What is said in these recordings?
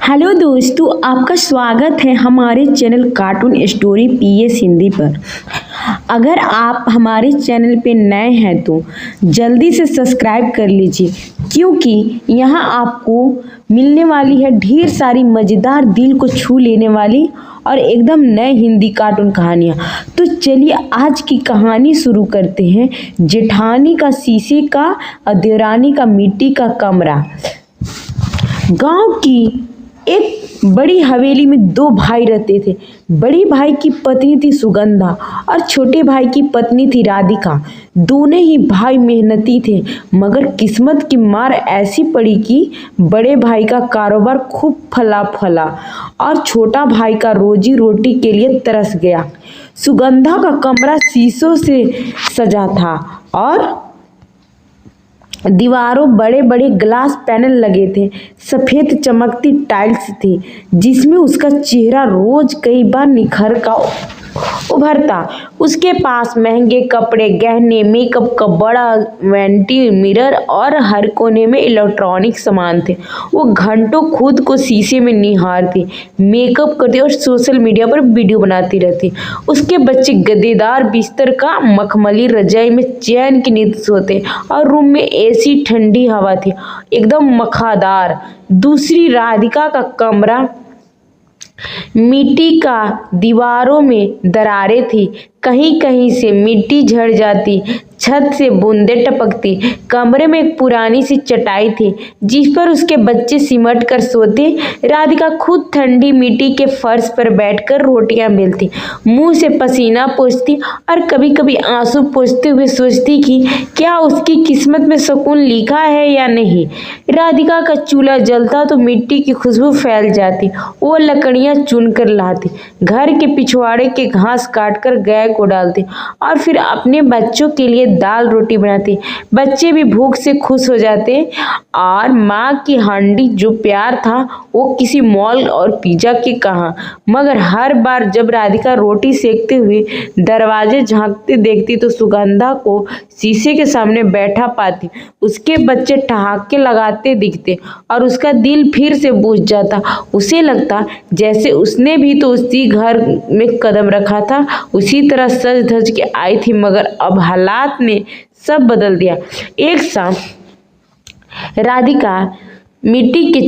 Hello दोस्तों, आपका स्वागत है हमारे channel cartoon story PS Hindi पर। अगर आप हमारे चैनल पे नए हैं तो जल्दी से सब्सक्राइब कर लीजिए, क्योंकि यहाँ आपको मिलने वाली है ढेर सारी मज़ेदार, दिल को छू लेने वाली और एकदम नए हिंदी कार्टून कहानियाँ। तो चलिए आज की कहानी शुरू करते हैं। जेठानी का शीशे का और देवरानी का मिट्टी का कमरा। गांव की एक बड़ी हवेली में दो भाई रहते थे। बड़ी भाई की पत्नी थी सुगंधा और छोटे भाई की पत्नी थी राधिका। दोनों ही भाई मेहनती थे, मगर किस्मत की मार ऐसी पड़ी कि बड़े भाई का कारोबार खूब फला और छोटा भाई का रोजी रोटी के लिए तरस गया। सुगंधा का कमरा शीशों से सजा था और दीवारों बड़े बड़े ग्लास पैनल लगे थे। सफेद चमकती टाइल्स थी जिसमें उसका चेहरा रोज कई बार निखर का उभरता। उसके पास महंगे कपड़े, गहने, मेकअप का बड़ा वैनिटी मिरर और हर कोने में इलेक्ट्रॉनिक सामान थे। वो घंटों खुद को शीशे में निहारती, मेकअप करती और सोशल मीडिया पर वीडियो बनाती रहती। उसके बच्चे गद्देदार बिस्तर का मखमली रजाई में चैन की नींद सोते और रूम में एसी ठंडी हवा थी, एकदम मखादार। दूसरी राधिका का कमरा मिट्टी का, दीवारों में दरारें थी, कहीं कहीं से मिट्टी झड़ जाती, छत से बूंदें टपकती। कमरे में एक पुरानी सी चटाई थी जिस पर उसके बच्चे सिमट कर सोते। राधिका खुद ठंडी मिट्टी के फर्श पर बैठकर रोटियां बेलती, मुंह से पसीना पोंछती और कभी कभी आंसू पोंछते हुए सोचती कि क्या उसकी किस्मत में सुकून लिखा है या नहीं। राधिका का चूल्हा जलता तो मिट्टी की खुशबू फैल जाती। वो लकड़ियां चुन कर लाती, घर के पिछवाड़े के घास काट कर गाय को डालती और फिर अपने बच्चों के लिए दाल रोटी बनाती। बच्चे भी भूख से खुश हो जाते और माँ की हांडी जो प्यार था वो किसी मॉल और पिज्जा के कहाँ। मगर हर बार जब राधिका रोटी सेकते हुए दरवाजे झांकते देखती तो सुगंधा को शीशे के सामने बैठा पाती। उसके बच्चे ठहाके लगाते दिखते और उसका दिल फिर से बुझ जाता। उसे लगता जैसे उसने भी तो उसी घर में कदम रखा था, उसी तरह सज धज के आई थी। मगर अब हालात ने सब बदल दिया। एक शाम राधिका मिट्टी के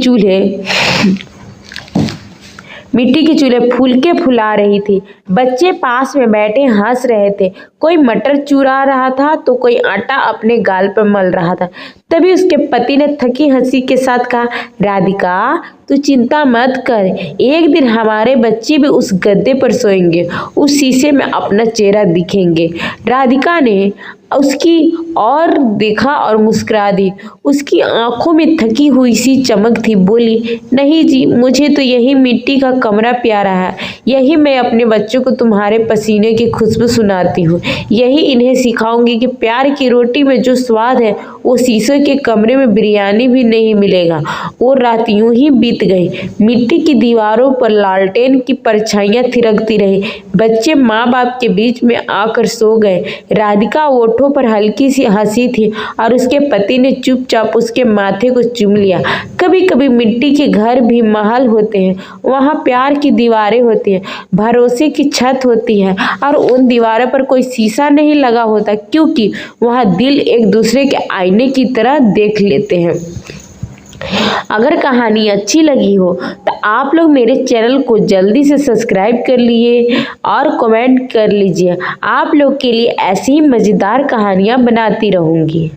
चूल्हे फूलके फुला रही थी। बच्चे पास में बैठे हंस रहे थे, कोई मटर चुरा रहा था तो कोई आटा अपने गाल पर मल रहा था। तभी उसके पति ने थकी हंसी के साथ कहा, राधिका तू चिंता मत कर, एक दिन हमारे बच्चे भी उस गद्दे पर सोएंगे, उस शीशे में अपना चेहरा दिखेंगे। राधिका ने उसकी और देखा और मुस्कुरा दी। उसकी आंखों में थकी हुई सी चमक थी। बोली, नहीं जी, मुझे तो यही मिट्टी का कमरा प्यारा है। यही मैं अपने बच्चों को तुम्हारे पसीने की खुशबू सुनाती हूँ। यही इन्हें सिखाऊंगी कि प्यार की रोटी में जो स्वाद है वो शीशे के कमरे में बिरयानी भी नहीं मिलेगा। वो रात यूं ही बीत गई। मिट्टी की दीवारों पर लालटेन की परछाइयां थिरकती रही। बच्चे माँ बाप के बीच में आकर सो गए। राधिका ओठों पर हल्की सी हंसी थी और उसके पति ने चुपचाप उसके माथे को चूम लिया। कभी कभी मिट्टी के घर भी महल होते हैं, वहाँ प्यार की दीवारें होती हैं, भरोसे की छत होती है और उन दीवारों पर कोई शीशा नहीं लगा होता, क्योंकि वहाँ दिल एक दूसरे के आईने की तरह देख लेते हैं। अगर कहानी अच्छी लगी हो तो आप लोग मेरे चैनल को जल्दी से सब्सक्राइब कर लिए और कमेंट कर लीजिए। आप लोग के लिए ऐसी ही मज़ेदार कहानियाँ बनाती रहूँगी।